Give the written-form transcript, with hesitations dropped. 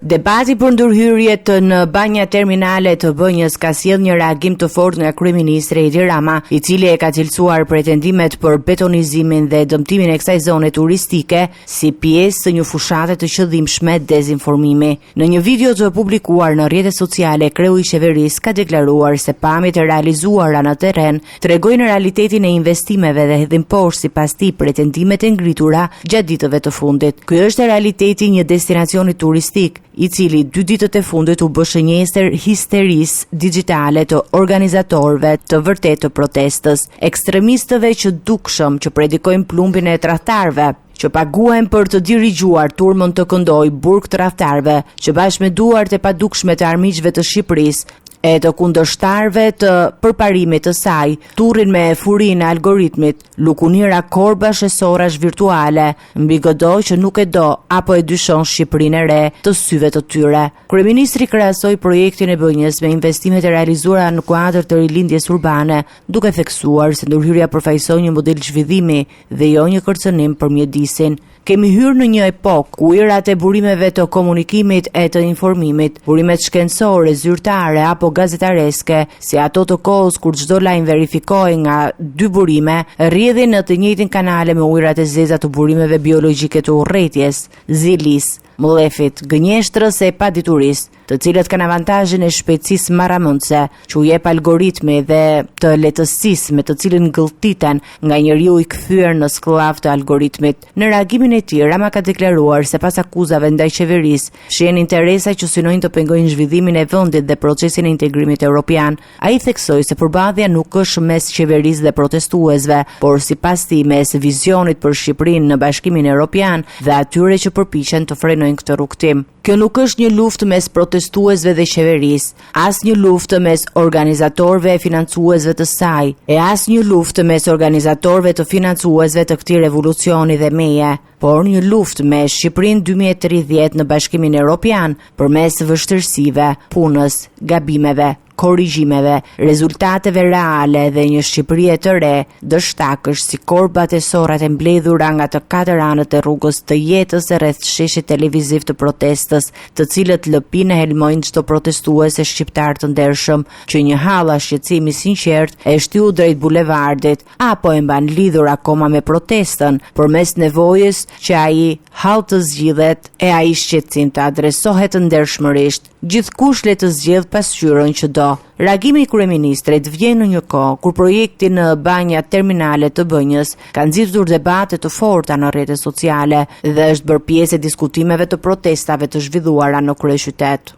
Debati për ndërhyrjet në banja terminale të Bënjës ka sjellë një reagim të fortë nga kryeministri Edi Rama, i cili e ka cilësuar pretendimet për betonizimin dhe dëmtimin e kësaj zone turistike si pjesë të një fushate të qëllimshme dezinformimi. Në një video të publikuar në rrjetet sociale, kreu i qeverisë ka deklaruar se pamjet e realizuara në terren tregojnë realitetin e investimeve dhe hedhin poshtë sipas tij pretendimet e ngritura gjatë ditëve të fundit. Ky është realiteti i një destinacioni turistik i cili 2 ditët e fundit u bë shënjestër histerisë digjitale të organizatorëve të vërtetë të protestës, ekstremistëve që dukshëm që predikojnë plumbin e tradhtarëve, që paguhen për të dirigjuar turmën të këndoj burg tradhtarëve, që bashkë me duart e padukshme të armiqve të Shqipërisë e të kundërshtarëve të përparimit të saj, turrin me furinë e algoritmit, lukunira korba shesorash virtuale, mbi çdo që nuk e do apo e dyshon Shqipërinë e re të syve të tyre. Kryeministri krahasoi projektin e Bënjës me investimet e realizuara në kuadër të rilindjes urbane, duke theksuar se ndërhyrja përfaqëson një model zhvillimi dhe jo një kërcënim për mjedisin. Kemi hyrë në një epokë ku irat e burimeve të komunikimit e të informimit, burimet shkencore, zyrtare apo gazetareske, si ato të kohës kur çdo lajm verifikohej nga 2 burime, rrjedhin në të njëjtin kanale me ujërat e zeza të burimeve biologjike të urrëties, zilis, mëllefit, gënjeshtrës e paditurisë, të cilët kanë avantazhin e shpejtësisë marramundse, që u jep algoritmi dhe të lehtësisë me të cilën ngëlltiten nga njeriu i kthyer në skllav të algoritmit. Në reagimin e tij, Rama ka deklaruar se pas akuzave ndaj qeverisë, fshihen interesa që synojnë të pengojnë zhvillimin e vendit dhe procesin e integrimit evropian. Ai theksoi se përballja nuk është mes qeverisë dhe protestuesve, por sipas tij mes vizionit për Shqipërinë në Bashkimin Evropian dhe atyre që përpiqen të frenojnë këtë rrugtim. Kjo nuk është një luftë mes protestuesve dhe qeverisë, as një luftë mes organizatorëve e financuesve të saj, e as një luftë mes organizatorëve të financuesve të këtij revolucioni dhe meje, por një luftë me Shqipërinë 2030 në Bashkimin Evropian përmes vështirësive, punës, gabimeve, korrigjimeve, rezultateve reale dhe një Shqipërie të re, dështakësh si korbat e sorrat e mbledhura nga të 4 anët e rrugës të jetës e rreth sheshit televiziv të protestës, të cilët lëpinë helmojnë çdo protestues e shqiptar të ndershëm, që një halla shqetësimi sinqert e shtiu drejt bulevardit, apo e mban lidhur akoma me protestën, përmes nevojës që ai hall të zgjidhet e ai shqetësim të adresohet të ndershmërisht. Gjithkush le të zgjedh pasqyrën që do. Reagimi i kryeministrit vjen në një kohë kur projekti në banja terminale të Bënjës ka nxitur debate të forta në rrjetet sociale dhe është bërë pjesë e diskutimeve të protestave të zhvilluara në kryeqytet.